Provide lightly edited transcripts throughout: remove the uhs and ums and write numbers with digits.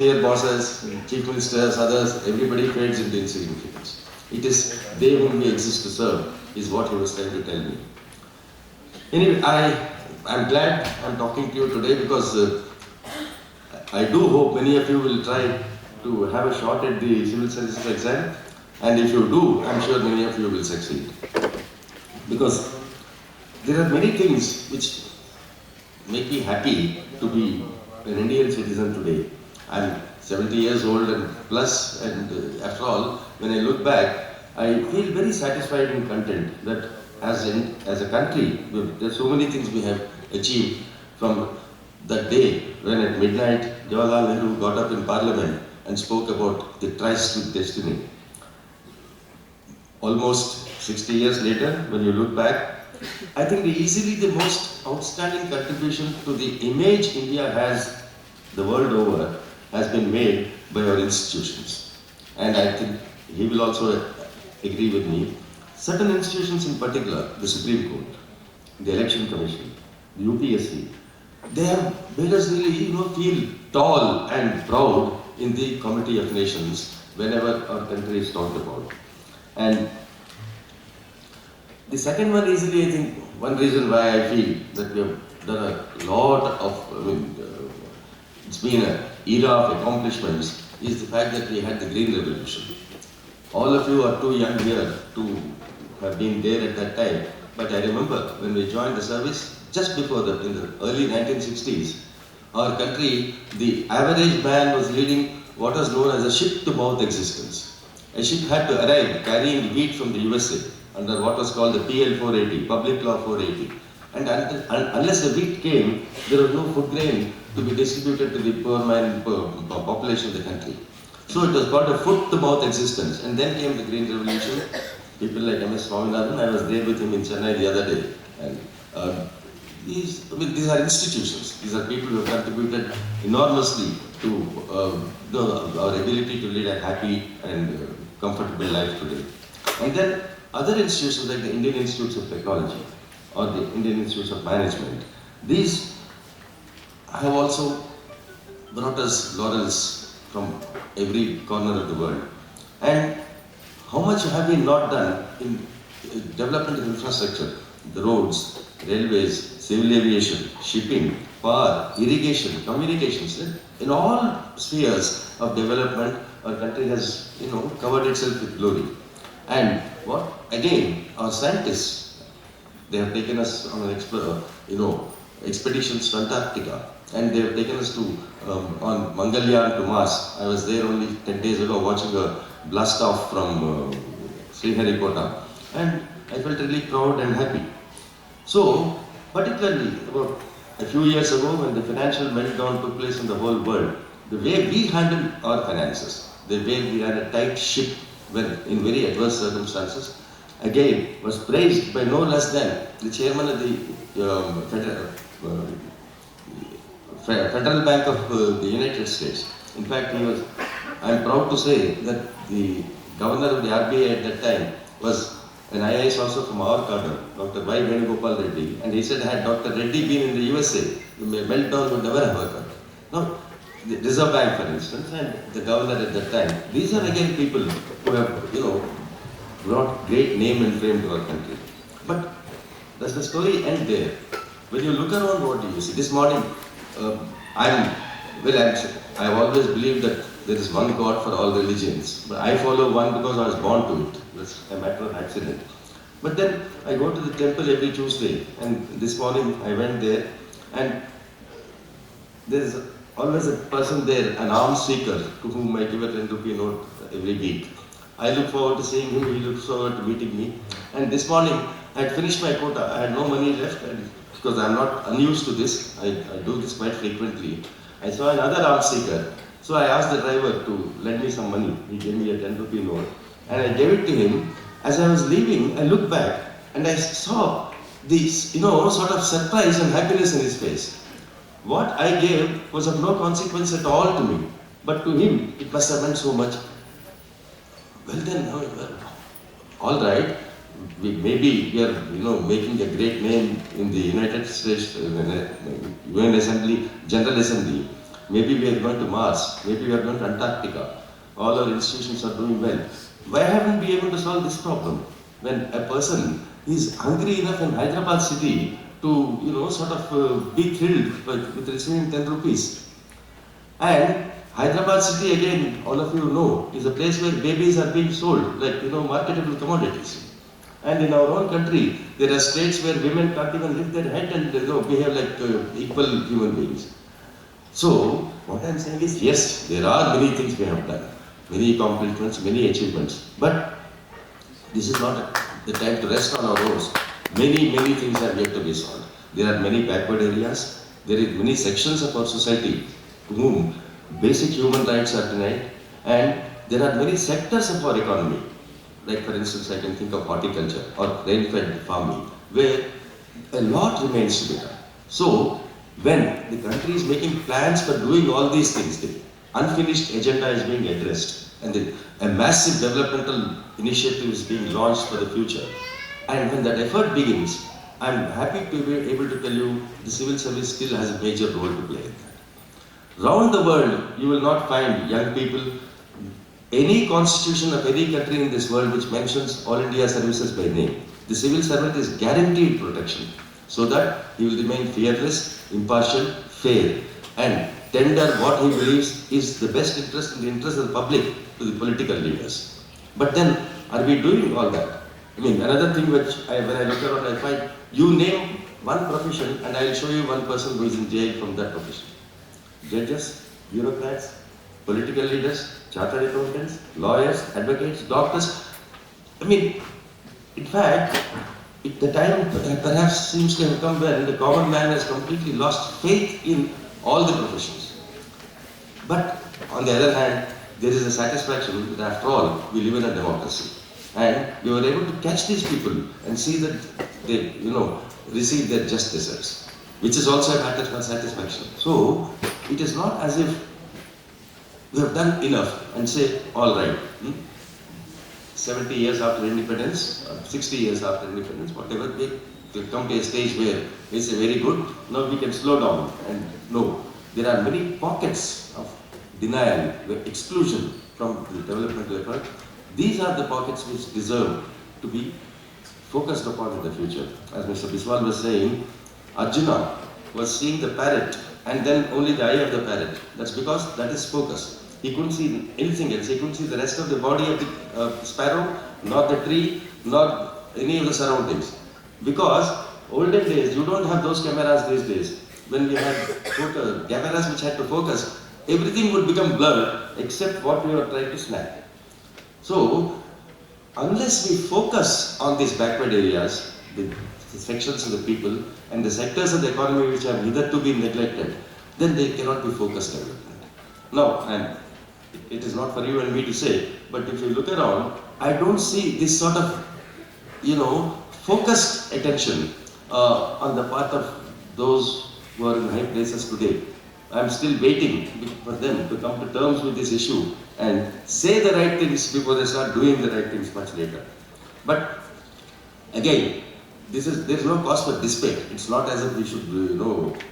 Senior bosses, chief ministers, others, everybody fades into insignificance. It is they whom we exist to serve, is what he was trying to tell me. Anyway, I'm glad I'm talking to you today because I do hope many of you will try to have a shot at the civil services exam, and if you do, I'm sure many of you will succeed. Because there are many things which make me happy to be an Indian citizen today. I'm 70 years old and plus, and after all, when I look back, I feel very satisfied and content that as a country, there's so many things we have achieved from that day when at midnight Jawaharlal Nehru got up in Parliament and spoke about the tryst with destiny. Almost 60 years later, when you look back, I think easily the most outstanding contribution to the image India has the world over has been made by our institutions. And I think he will also agree with me. Certain institutions in particular, the Supreme Court, the Election Commission, the UPSC, they have made us really feel tall and proud in the Committee of Nations whenever our country is talked about. And the second one easily, I think, one reason why I feel that we have done a lot of, it's been an era of accomplishments, is the fact that we had the Green Revolution. All of you are too young here to have been there at that time, but I remember when we joined the service, just before that, in the early 1960s, our country, the average man was leading what was known as a ship-to-mouth existence. A ship had to arrive carrying wheat from the USA under what was called the PL 480, Public Law 480. And unless the wheat came, there was no food grain to be distributed to the poor man population of the country. So it was called a foot-to-mouth existence. And then came the Green Revolution. People like M.S. Swaminathan, I was there with him in Chennai the other day. And these are institutions. These are people who have contributed enormously to our ability to lead a happy and comfortable life today. And then other institutions like the Indian Institutes of Technology or the Indian Institutes of Management, these have also brought us laurels from every corner of the world. And how much have we not done in development of infrastructure, the roads, railways, civil aviation, shipping, power, irrigation, communications. In all spheres of development, our country has, covered itself with glory. And what? Again, our scientists, they have taken us on an expeditions to Antarctica, and they have taken us to on Mangalyaan to Mars. I was there only 10 days ago watching a blast off from Sriharikota, and I felt really proud and happy. So, particularly about a few years ago when the financial meltdown took place in the whole world, the way we handled our finances, the way we ran a tight ship in very adverse circumstances, again was praised by no less than the chairman of the Federal Bank of the United States. In fact, I'm proud to say that the governor of the RBI at that time was an IAS also from our cadre, Dr. Y. Venugopal Reddy, and he said had Dr. Reddy been in the USA, the meltdown would never have occurred. Now, the Reserve Bank, for instance, and the governor at that time, these are again people who have, brought great name and fame to our country. But does the story end there? When you look around, what do you see? This morning, I have always believed that there is one God for all religions, but I follow one because I was born to it. That's a matter of accident. But then I go to the temple every Tuesday, and this morning I went there, and there's always a person there, an alms seeker, to whom I give a 10 rupee note every week. I look forward to seeing him, he looks forward to meeting me. And this morning I had finished my quota, I had no money left, and because I'm not unused to this, I do this quite frequently. I saw another alms seeker. So I asked the driver to lend me some money. He gave me a 10 rupee note and I gave it to him. As I was leaving, I looked back and I saw this, sort of surprise and happiness in his face. What I gave was of no consequence at all to me, but to him it must have meant so much. Well then, all right, maybe we are making a great name in the United States UN Assembly, General Assembly. maybe we are going to Mars, maybe we are going to Antarctica, all our institutions are doing well. Why haven't we able to solve this problem? When a person is hungry enough in Hyderabad city to, sort of be thrilled with receiving 10 rupees. And Hyderabad city, again, all of you know, is a place where babies are being sold, like, marketable commodities. And in our own country, there are states where women can't even lift their head and behave like equal human beings. So, what I am saying is, yes, there are many things we have done, many accomplishments, many achievements, but this is not the time to rest on our oars. Many, many things have yet to be solved. There are many backward areas, there are many sections of our society to whom basic human rights are denied, and there are many sectors of our economy. Like for instance, I can think of horticulture or rain-fed farming, where a lot remains to be done. So, when the country is making plans for doing all these things, the unfinished agenda is being addressed, and a massive developmental initiative is being launched for the future. And when that effort begins, I am happy to be able to tell you the civil service still has a major role to play in that. Round the world, you will not find young people, any constitution of any country in this world which mentions All India services by name. The civil servant is guaranteed protection so that he will remain fearless, impartial, fair, and tender what he believes is the best interest in the interest of the public to the political leaders. But then, are we doing all that? I mean, another thing which when I look around, I find, you name one profession and I will show you one person who is in jail from that profession. Judges, bureaucrats, political leaders, chartered accountants, lawyers, advocates, doctors. I mean, in fact, the time perhaps seems to have come when the common man has completely lost faith in all the professions. But on the other hand, there is a satisfaction that after all, we live in a democracy. And we were able to catch these people and see that they, receive their just deserts, which is also a matter of satisfaction. So, it is not as if we have done enough and say, all right, 70 years after independence, 60 years after independence, whatever, we come to a stage where we say very good, now we can slow down. And no, there are many pockets of denial, exclusion from the developmental effort. These are the pockets which deserve to be focused upon in the future. As Mr. Biswal was saying, Arjuna was seeing the parrot and then only the eye of the parrot. That's because that is focus. He couldn't see anything else. He couldn't see the rest of the body of the sparrow, nor the tree, nor any of the surroundings. Because olden days, you don't have those cameras these days. When we had cameras which had to focus, everything would become blurred except what we were trying to snap. So, unless we focus on these backward areas, the sections of the people and the sectors of the economy which have hitherto been neglected, then they cannot be focused development. Now, and it is not for you and me to say, but if you look around, I don't see this sort of, focused attention on the part of those who are in high places today. I'm still waiting for them to come to terms with this issue and say the right things before they start doing the right things much later. But again, there's no cause for despair. It's not as if we should,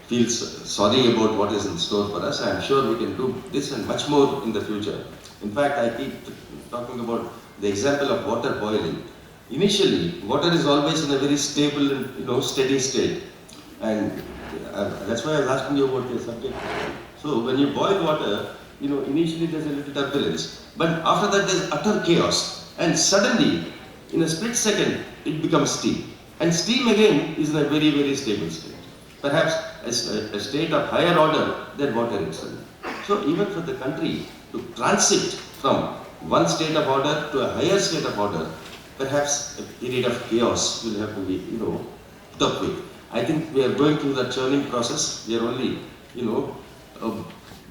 feel sorry about what is in store for us. I'm sure we can do this and much more in the future. In fact, I keep talking about the example of water boiling. Initially, water is always in a very stable and steady state, and that's why I was asking you about your subject. So when you boil water, initially there's a little turbulence, but after that there's utter chaos, and suddenly, in a split second, it becomes steam. And steam again is in a very, very stable state. Perhaps a state of higher order than water itself. So even for the country to transit from one state of order to a higher state of order, perhaps a period of chaos will have to be, put up with. I think we are going through that churning process. We are only,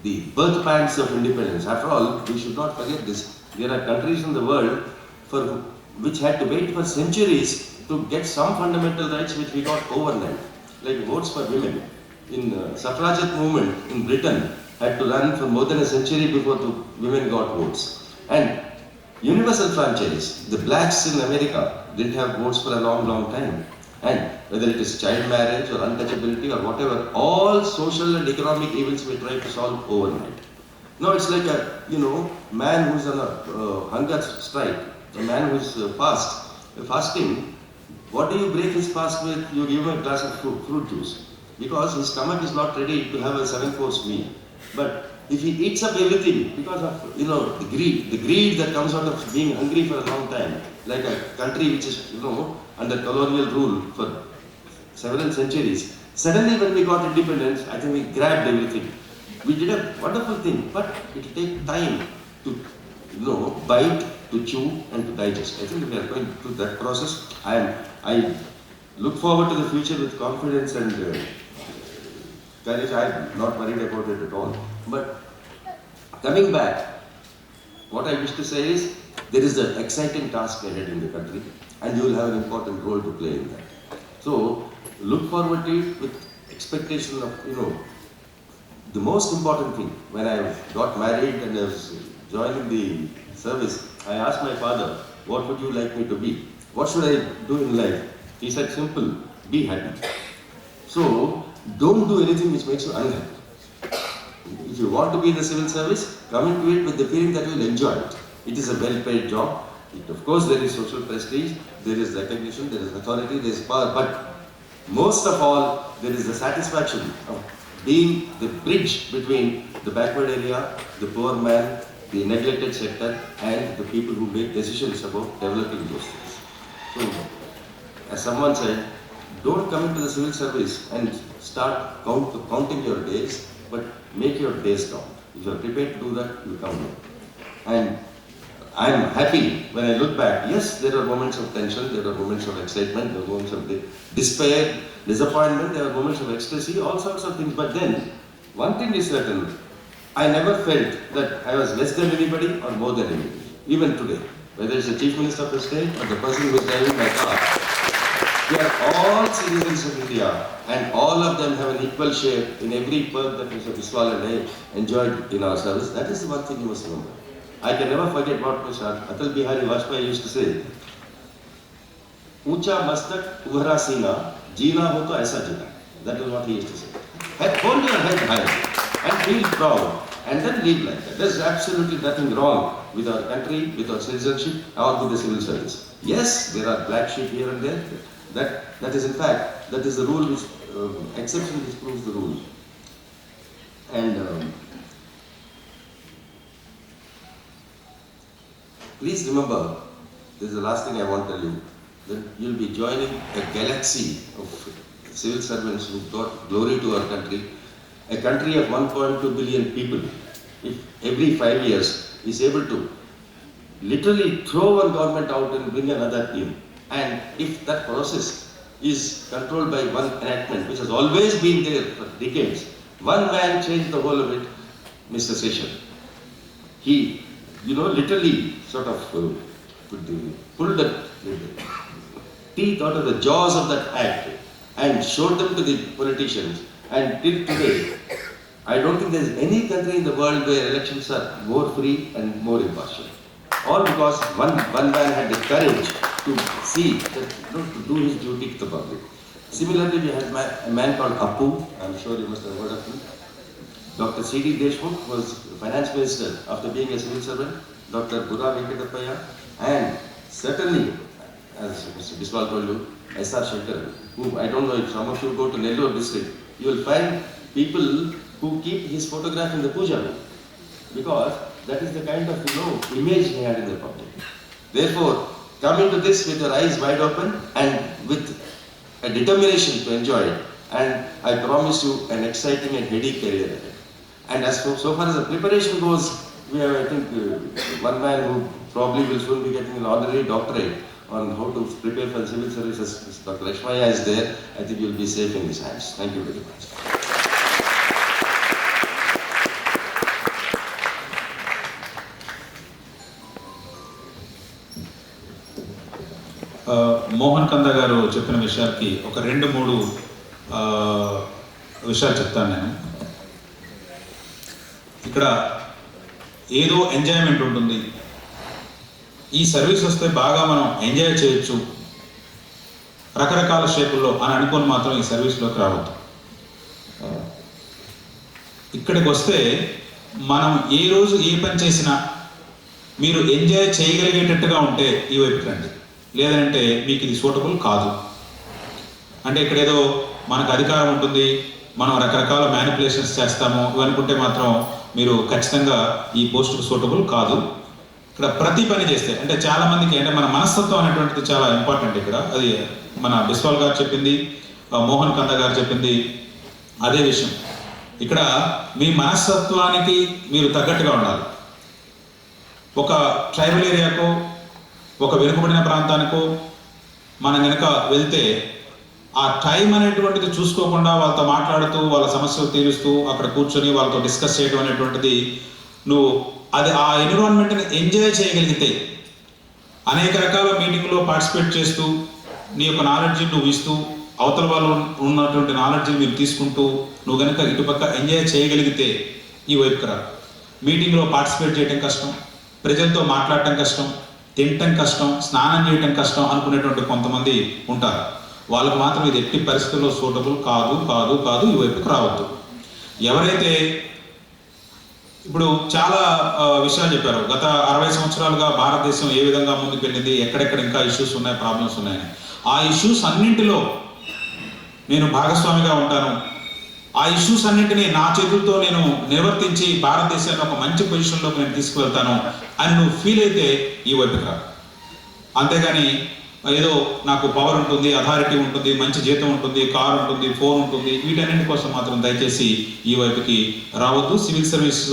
the birth pangs of independence. After all, we should not forget this. There are countries in the world which had to wait for centuries to get some fundamental rights which we got overnight, like votes for women. In suffragette movement in Britain had to run for more than a century before the women got votes. And universal franchise, the blacks in America didn't have votes for a long, long time. And whether it is child marriage or untouchability or whatever, all social and economic evils we try to solve overnight. Now it's like a, man who's on a hunger strike, a man who's fasting. What do you break his fast with? You give him a glass of fruit juice. Because his stomach is not ready to have a 7-course meal. But if he eats up everything because of, the greed that comes out of being hungry for a long time, like a country which is, under colonial rule for several centuries, suddenly when we got independence, I think we grabbed everything. We did a wonderful thing, but it will take time to, bite, to chew and to digest. I think we are going through that process. I look forward to the future with confidence and courage. I'm not worried about it at all. But coming back, what I wish to say is, there is an exciting task ahead in the country, and you will have an important role to play in that. So, look forward to it with expectation of, the most important thing. When I got married and I was joining the service, I asked my father, what would you like me to be? What should I do in life? He said, simple, be happy. So, don't do anything which makes you unhappy. If you want to be in the civil service, come into it with the feeling that you will enjoy it. It is a well-paid job. Of course, there is social prestige, there is recognition, there is authority, there is power, but most of all, there is the satisfaction of being the bridge between the backward area, the poor man, the neglected sector, and the people who make decisions about developing those things. So, as someone said, don't come into the civil service and start counting your days, but make your days count. If you are prepared to do that, you come here. And I am happy when I look back. Yes, there are moments of tension, there are moments of excitement, there are moments of despair, disappointment, there are moments of ecstasy, all sorts of things. But then, one thing is certain, I never felt that I was less than anybody or more than anybody, even today. Whether it's the Chief Minister of the state or the person who is driving my car, we are all citizens of India, and all of them have an equal share in every perk that Mr. Biswal and I enjoyed in our service. That is the one thing you must remember. I can never forget what Mr. Atal Bihari Vajpayee used to say. Ucha mastak ubhara sina, jeena ho to aisa jeena. That is what he used to say. Hold your head high and feel proud, and then live like that. There is absolutely nothing wrong with our country, with our citizenship, or with the civil service. Yes, there are black sheep here and there. That is in fact, that is the rule which, exception which proves the rule. And please remember, this is the last thing I want to tell you, that you'll be joining a galaxy of civil servants who brought glory to our country, a country of 1.2 billion people. If every 5 years is able to literally throw one government out and bring another in, and if that process is controlled by one enactment, which has always been there for decades, one man changed the whole of it, Mr. Session. He, literally sort of pulled the teeth out of the jaws of that act and showed them to the politicians. And till today, I don't think there is any country in the world where elections are more free and more impartial. All because one man had the courage to see that, to do his duty to the public. Similarly, we had a man called Upes. I'm sure you must have heard of him. Dr. C.D. Deshmukh was finance minister after being a civil servant. Dr. Bharathi, and certainly, as Mr. Biswal told you, S.R. Shankar, who I don't know if some of you go to Nellore district, you will find people who keep his photograph in the puja room, because that is the kind of image he had in the public. Therefore, come into this with your eyes wide open and with a determination to enjoy it, and I promise you an exciting and heady career ahead. And as so far as the preparation goes, we have, I think, one man who probably will soon be getting an honorary doctorate on how to prepare for the civil services. Dr. Lakshmaiah is there. I think you will be safe in his hands. Thank you very much. Mohan కంద గారు చెప్పిన విషయాలకి ఒక 2-3 విషయాలు చెప్తాను నేను. ఇక్కడ ఏదో ఎంజాయ్మెంట్ ఉంటుంది, ఈ సర్వీస్ వస్తే బాగా మనం ఎంజాయ్ చేయొచ్చు, రకరకాల షేపుల్లో అని అనుకొని మాత్రం ఈ సర్వీస్లోకి రావద్దు. ఇక్కడికి వస్తే మనం ఏ రోజు ఏ పని చేసినా మీరు ఎంజాయ్ చేయగలిగేటట్టుగా ఉంటే ఈ వైపుకి రండి, లేదంటే మీకు ఇది సూటబుల్ కాదు. అంటే ఇక్కడ ఏదో మనకు అధికారం ఉంటుంది, మనం రకరకాల మ్యానిపులేషన్స్ చేస్తాము ఇవనుకుంటే మాత్రం మీరు ఖచ్చితంగా ఈ పోస్టుకు సూటబుల్ కాదు. ఇక్కడ ప్రతి పని చేస్తే అంటే చాలా మందికి అంటే మన మనస్తత్వం అనేటువంటిది చాలా ఇంపార్టెంట్. ఇక్కడ అది మన బిస్వాల్ గారు చెప్పింది, మోహన్ కంద గారు చెప్పింది అదే విషయం. ఇక్కడ మీ మనస్తత్వానికి మీరు తగ్గట్టుగా ఉండాలి. ఒక ట్రైబల్ ఏరియాకో ఒక వెనుకబడిన ప్రాంతానికో మనం కనుక వెళ్తే ఆ టైం అనేటువంటిది చూసుకోకుండా వాళ్ళతో మాట్లాడుతూ వాళ్ళ సమస్యలు తీరుస్తూ అక్కడ కూర్చొని వాళ్ళతో డిస్కస్ చేయడం అనేటువంటిది నువ్వు అది ఆ ఎన్విరాన్మెంట్ని ఎంజాయ్ చేయగలిగితే అనేక రకాల మీటింగ్లో పార్టిసిపేట్ చేస్తూ నీ యొక్క నాలెడ్జ్ నువ్వు ఇస్తూ అవతల వాళ్ళు ఉన్నటువంటి నాలెడ్జ్ని మీరు తీసుకుంటూ నువ్వు కనుక ఇటుపక్క ఎంజాయ్ చేయగలిగితే ఈ వైపుకి రా. మీటింగ్లో పార్టిసిపేట్ చేయడం కష్టం, ప్రజలతో మాట్లాడటం కష్టం, తినటం కష్టం, స్నానం చేయటం కష్టం అనుకునేటువంటి కొంతమంది ఉంటారు. వాళ్ళకు మాత్రం ఇది ఎట్టి పరిస్థితుల్లో సూటబుల్ కాదు కాదు కాదు ఈ వైపుకి రావద్దు. ఎవరైతే ఇప్పుడు చాలా విషయాలు చెప్పారు, గత 60 సంవత్సరాలుగా భారతదేశం ఏ విధంగా ముందుకు వెళ్ళింది, ఎక్కడెక్కడ ఇంకా ఇష్యూస్ ఉన్నాయి, ప్రాబ్లమ్స్ ఉన్నాయని. ఆ ఇష్యూస్ అన్నింటిలో నేను భాగస్వామిగా ఉంటాను, ఆ ఇష్యూస్ అన్నింటినీ నా చేతులతో నేను నిర్వర్తించి భారతదేశాన్ని ఒక మంచి పొజిషన్లోకి నేను తీసుకువెళ్తాను అని నువ్వు ఫీల్ అయితే ఈ వైపుకి రా. అంతేగాని ఏదో నాకు పవర్ ఉంటుంది, అథారిటీ ఉంటుంది, మంచి జీతం ఉంటుంది, కార్ ఉంటుంది, ఫోన్ ఉంటుంది, వీటన్నింటి కోసం మాత్రం దయచేసి ఈ వైపుకి రావద్దు. సివిల్ సర్వీస్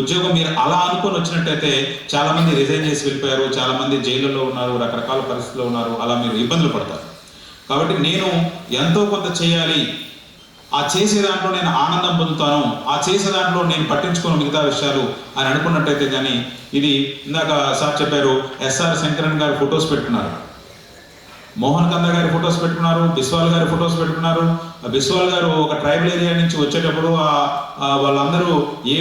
ఉద్యోగం మీరు అలా అనుకొని వచ్చినట్టయితే చాలా మంది రిజైన్ చేసి వెళ్ళిపోయారు, చాలా మంది జైళ్ళలో ఉన్నారు, రకరకాల పరిస్థితుల్లో ఉన్నారు, అలా మీరు ఇబ్బందులు పడతారు. కాబట్టి నేను ఎంతో కొంత చేయాలి, ఆ చేసే దాంట్లో నేను ఆనందం పొందుతాను, ఆ చేసే దాంట్లో నేను పట్టించుకోను మిగతా విషయాలు అని అనుకున్నట్టయితే కానీ ఇది ఇందాక సార్ చెప్పారు, ఎస్ఆర్ శంకరన్ గారు ఫొటోస్ పెట్టుకున్నారు, మోహన్ కంద గారి ఫొటోస్ పెట్టుకున్నారు, బిస్వాల్ గారి ఫొటోస్ పెట్టుకున్నారు. బిస్వాల్ గారు ఒక ట్రైబల్ ఏరియా నుంచి వచ్చేటప్పుడు వాళ్ళందరూ ఏ